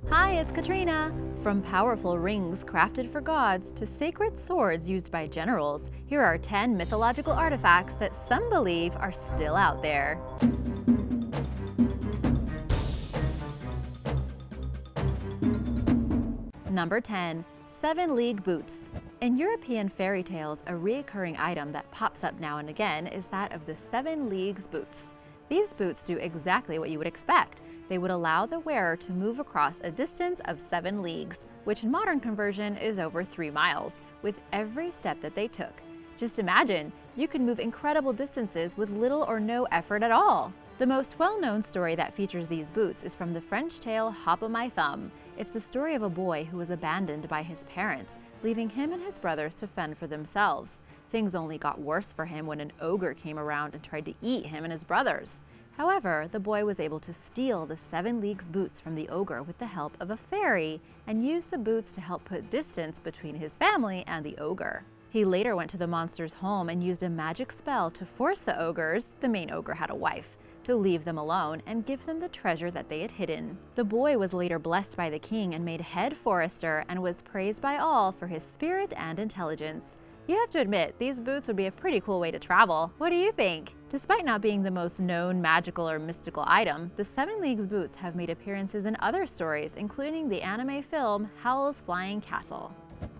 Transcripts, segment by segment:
Hi, it's Katrina! From powerful rings crafted for gods to sacred swords used by generals, here are 10 mythological artifacts that some believe are still out there. Number 10. 7-league boots. In European fairy tales, a recurring item that pops up now and again is that of the 7 leagues boots. These boots do exactly what you would expect. They would allow the wearer to move across a distance of 7 leagues, which in modern conversion is over 3 miles, with every step that they took. Just imagine, you can move incredible distances with little or no effort at all. The most well-known story that features these boots is from the French tale Hop o' My Thumb. It's the story of a boy who was abandoned by his parents, leaving him and his brothers to fend for themselves. Things only got worse for him when an ogre came around and tried to eat him and his brothers. However, the boy was able to steal the 7 leagues boots from the ogre with the help of a fairy and use the boots to help put distance between his family and the ogre. He later went to the monster's home and used a magic spell to force the ogres, the main ogre had a wife, to leave them alone and give them the treasure that they had hidden. The boy was later blessed by the king and made head forester and was praised by all for his spirit and intelligence. You have to admit, these boots would be a pretty cool way to travel. What do you think? Despite not being the most known magical or mystical item, the 7 leagues boots have made appearances in other stories, including the anime film Howl's Flying Castle.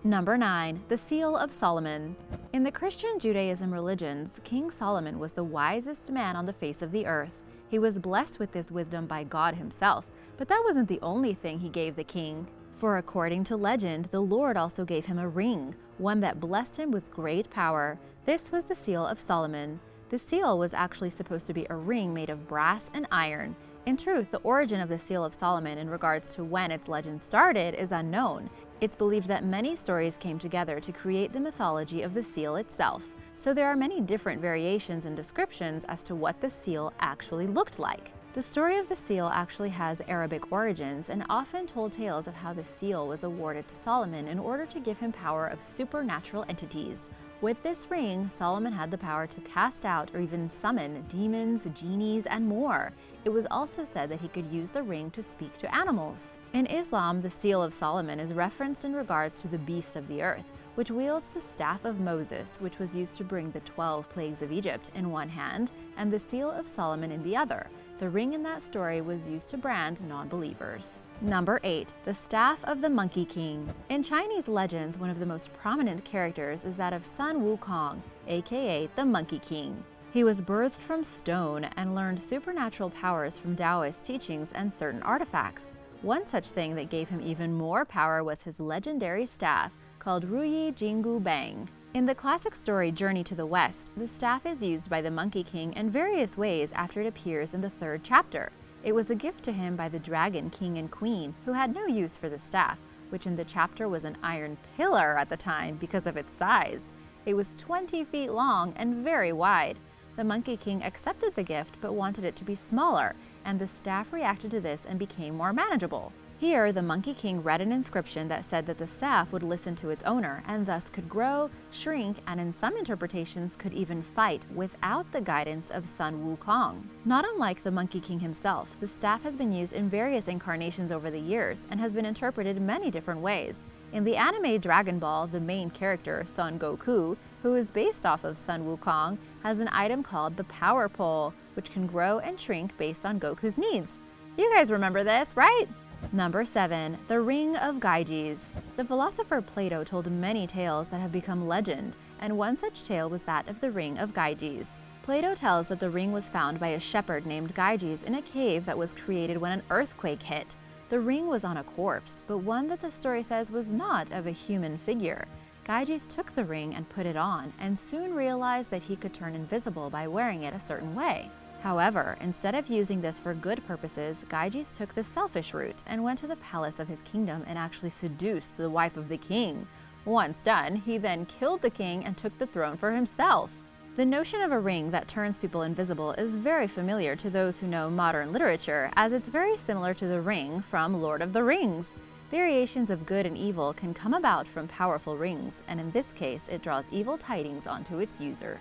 Number 9. The Seal of Solomon. In the Christian Judaism religions, King Solomon was the wisest man on the face of the earth. He was blessed with this wisdom by God himself, but that wasn't the only thing he gave the king. For according to legend, the Lord also gave him a ring, one that blessed him with great power. This was the Seal of Solomon. The seal was actually supposed to be a ring made of brass and iron. In truth, the origin of the Seal of Solomon in regards to when its legend started is unknown. It's believed that many stories came together to create the mythology of the seal itself, so there are many different variations and descriptions as to what the seal actually looked like. The story of the seal actually has Arabic origins and often told tales of how the seal was awarded to Solomon in order to give him power of supernatural entities. With this ring, Solomon had the power to cast out or even summon demons, genies, and more. It was also said that he could use the ring to speak to animals. In Islam, the Seal of Solomon is referenced in regards to the beast of the earth, which wields the staff of Moses, which was used to bring the 12 plagues of Egypt in one hand, and the Seal of Solomon in the other. The ring in that story was used to brand non-believers. Number 8. The Staff of the Monkey King. In Chinese legends, one of the most prominent characters is that of Sun Wukong, aka the Monkey King. He was birthed from stone and learned supernatural powers from Taoist teachings and certain artifacts. One such thing that gave him even more power was his legendary staff, called Ruyi Jingu Bang. In the classic story Journey to the West, the staff is used by the Monkey King in various ways after it appears in the 3rd chapter. It was a gift to him by the Dragon King and Queen, who had no use for the staff, which in the chapter was an iron pillar at the time because of its size. It was 20 feet long and very wide. The Monkey King accepted the gift but wanted it to be smaller, and the staff reacted to this and became more manageable. Here, the Monkey King read an inscription that said that the staff would listen to its owner and thus could grow, shrink, and in some interpretations could even fight without the guidance of Sun Wukong. Not unlike the Monkey King himself, the staff has been used in various incarnations over the years and has been interpreted many different ways. In the anime Dragon Ball, the main character, Son Goku, who is based off of Sun Wukong, has an item called the Power Pole, which can grow and shrink based on Goku's needs. You guys remember this, right? Number 7. The Ring of Gyges. The philosopher Plato told many tales that have become legend, and one such tale was that of the Ring of Gyges. Plato tells that the ring was found by a shepherd named Gyges in a cave that was created when an earthquake hit. The ring was on a corpse, but one that the story says was not of a human figure. Gyges took the ring and put it on, and soon realized that he could turn invisible by wearing it a certain way. However, instead of using this for good purposes, Gyges took the selfish route and went to the palace of his kingdom and actually seduced the wife of the king. Once done, he then killed the king and took the throne for himself. The notion of a ring that turns people invisible is very familiar to those who know modern literature, as it's very similar to the ring from Lord of the Rings. Variations of good and evil can come about from powerful rings, and in this case, it draws evil tidings onto its user.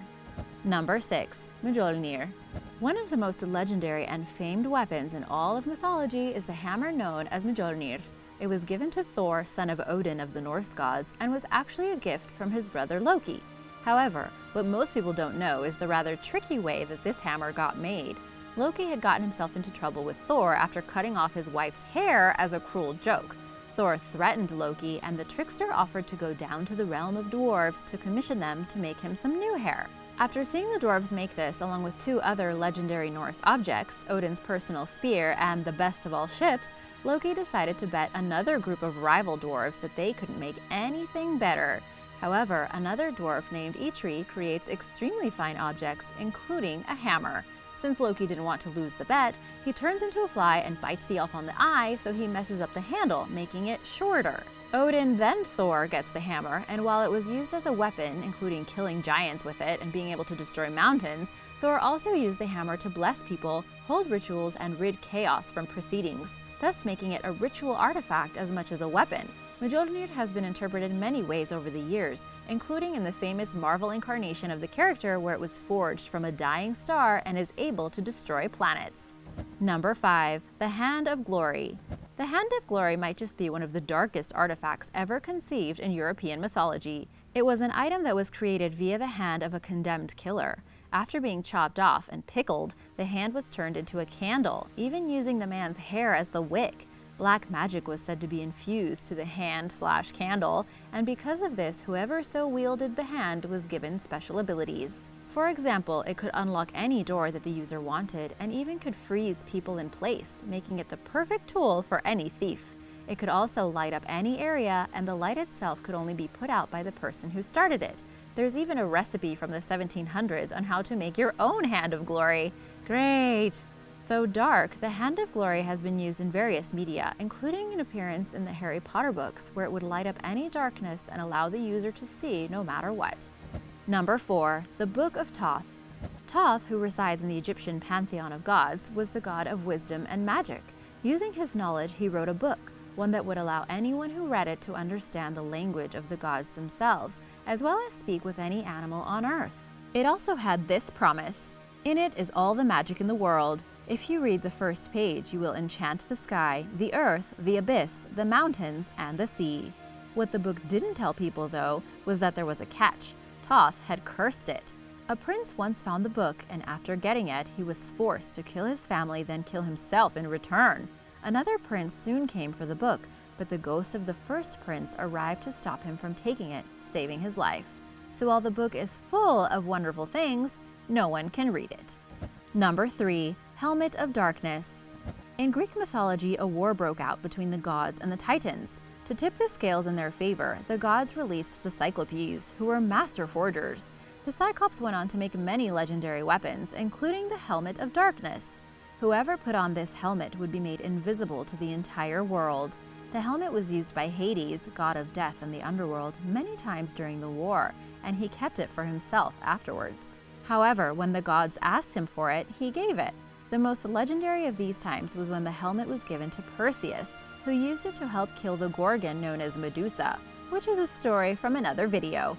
Number 6. Mjolnir. One of the most legendary and famed weapons in all of mythology is the hammer known as Mjolnir. It was given to Thor, son of Odin of the Norse gods, and was actually a gift from his brother Loki. However, what most people don't know is the rather tricky way that this hammer got made. Loki had gotten himself into trouble with Thor after cutting off his wife's hair as a cruel joke. Thor threatened Loki, and the trickster offered to go down to the realm of dwarves to commission them to make him some new hair. After seeing the dwarves make this, along with two other legendary Norse objects, Odin's personal spear and the best of all ships, Loki decided to bet another group of rival dwarves that they couldn't make anything better. However, another dwarf named Eitri creates extremely fine objects, including a hammer. Since Loki didn't want to lose the bet, he turns into a fly and bites the elf on the eye, so he messes up the handle, making it shorter. Odin, then Thor, gets the hammer, and while it was used as a weapon, including killing giants with it and being able to destroy mountains, Thor also used the hammer to bless people, hold rituals, and rid chaos from proceedings, thus making it a ritual artifact as much as a weapon. Mjolnir has been interpreted many ways over the years, including in the famous Marvel incarnation of the character where it was forged from a dying star and is able to destroy planets. Number 5. The Hand of Glory. The Hand of Glory might just be one of the darkest artifacts ever conceived in European mythology. It was an item that was created via the hand of a condemned killer. After being chopped off and pickled, the hand was turned into a candle, even using the man's hair as the wick. Black magic was said to be infused to the hand/candle, and because of this, whoever so wielded the hand was given special abilities. For example, it could unlock any door that the user wanted, and even could freeze people in place, making it the perfect tool for any thief. It could also light up any area, and the light itself could only be put out by the person who started it. There's even a recipe from the 1700s on how to make your own Hand of Glory. Great! Though dark, the Hand of Glory has been used in various media, including an appearance in the Harry Potter books, where it would light up any darkness and allow the user to see no matter what. Number 4. The Book of Thoth. Thoth, who resides in the Egyptian pantheon of gods, was the god of wisdom and magic. Using his knowledge, he wrote a book, one that would allow anyone who read it to understand the language of the gods themselves, as well as speak with any animal on earth. It also had this promise: "In it is all the magic in the world. If you read the first page, you will enchant the sky, the earth, the abyss, the mountains, and the sea." What the book didn't tell people, though, was that there was a catch. Thoth had cursed it. A prince once found the book, and after getting it, he was forced to kill his family, then kill himself in return. Another prince soon came for the book, but the ghost of the first prince arrived to stop him from taking it, saving his life. So while the book is full of wonderful things, no one can read it. Number 3. Helmet of Darkness. In Greek mythology, a war broke out between the gods and the Titans. To tip the scales in their favor, the gods released the Cyclopes, who were master forgers. The Cyclops went on to make many legendary weapons, including the Helmet of Darkness. Whoever put on this helmet would be made invisible to the entire world. The helmet was used by Hades, god of death and the underworld, many times during the war, and he kept it for himself afterwards. However, when the gods asked him for it, he gave it. The most legendary of these times was when the helmet was given to Perseus, who used it to help kill the Gorgon known as Medusa, which is a story from another video.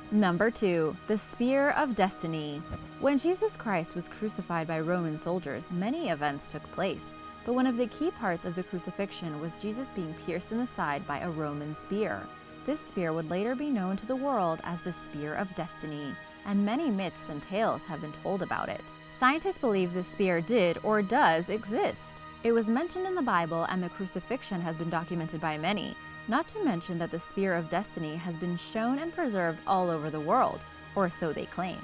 Number 2. The Spear of Destiny. When Jesus Christ was crucified by Roman soldiers, many events took place, but one of the key parts of the crucifixion was Jesus being pierced in the side by a Roman spear. This spear would later be known to the world as the Spear of Destiny, and many myths and tales have been told about it. Scientists believe this spear did or does exist. It was mentioned in the Bible, and the crucifixion has been documented by many, not to mention that the Spear of Destiny has been shown and preserved all over the world, or so they claim.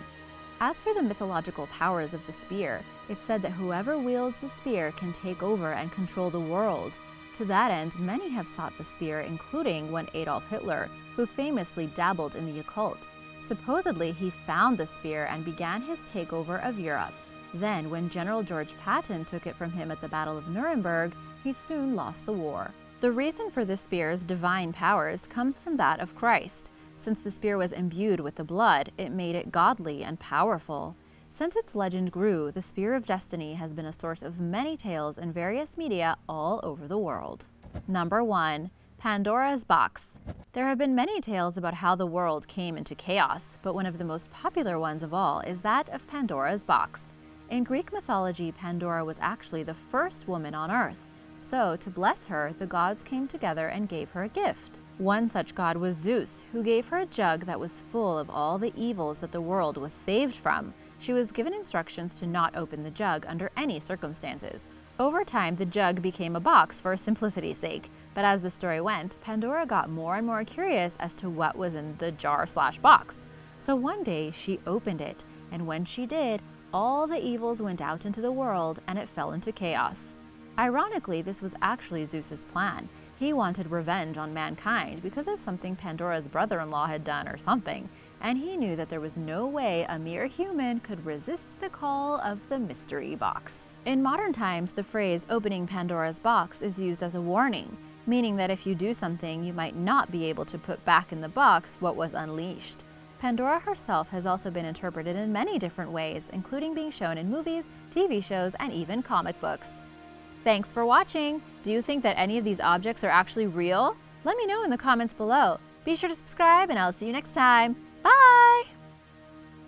As for the mythological powers of the spear, it's said that whoever wields the spear can take over and control the world. To that end, many have sought the spear, including one Adolf Hitler, who famously dabbled in the occult. Supposedly, he found the spear and began his takeover of Europe. Then, when General George Patton took it from him at the Battle of Nuremberg, he soon lost the war. The reason for the spear's divine powers comes from that of Christ. Since the spear was imbued with the blood, it made it godly and powerful. Since its legend grew, the Spear of Destiny has been a source of many tales in various media all over the world. Number 1. Pandora's Box. There have been many tales about how the world came into chaos, but one of the most popular ones of all is that of Pandora's Box. In Greek mythology, Pandora was actually the first woman on Earth. So, to bless her, the gods came together and gave her a gift. One such god was Zeus, who gave her a jug that was full of all the evils that the world was saved from. She was given instructions to not open the jug under any circumstances. Over time, the jug became a box for simplicity's sake, but as the story went, Pandora got more and more curious as to what was in the jar/box. So one day, she opened it, and when she did, all the evils went out into the world and it fell into chaos. Ironically, this was actually Zeus's plan. He wanted revenge on mankind because of something Pandora's brother-in-law had done or something, and he knew that there was no way a mere human could resist the call of the mystery box. In modern times, the phrase opening Pandora's box is used as a warning, meaning that if you do something, you might not be able to put back in the box what was unleashed. Pandora herself has also been interpreted in many different ways, including being shown in movies, TV shows, and even comic books. Thanks for watching! Do you think that any of these objects are actually real? Let me know in the comments below. Be sure to subscribe and I'll see you next time.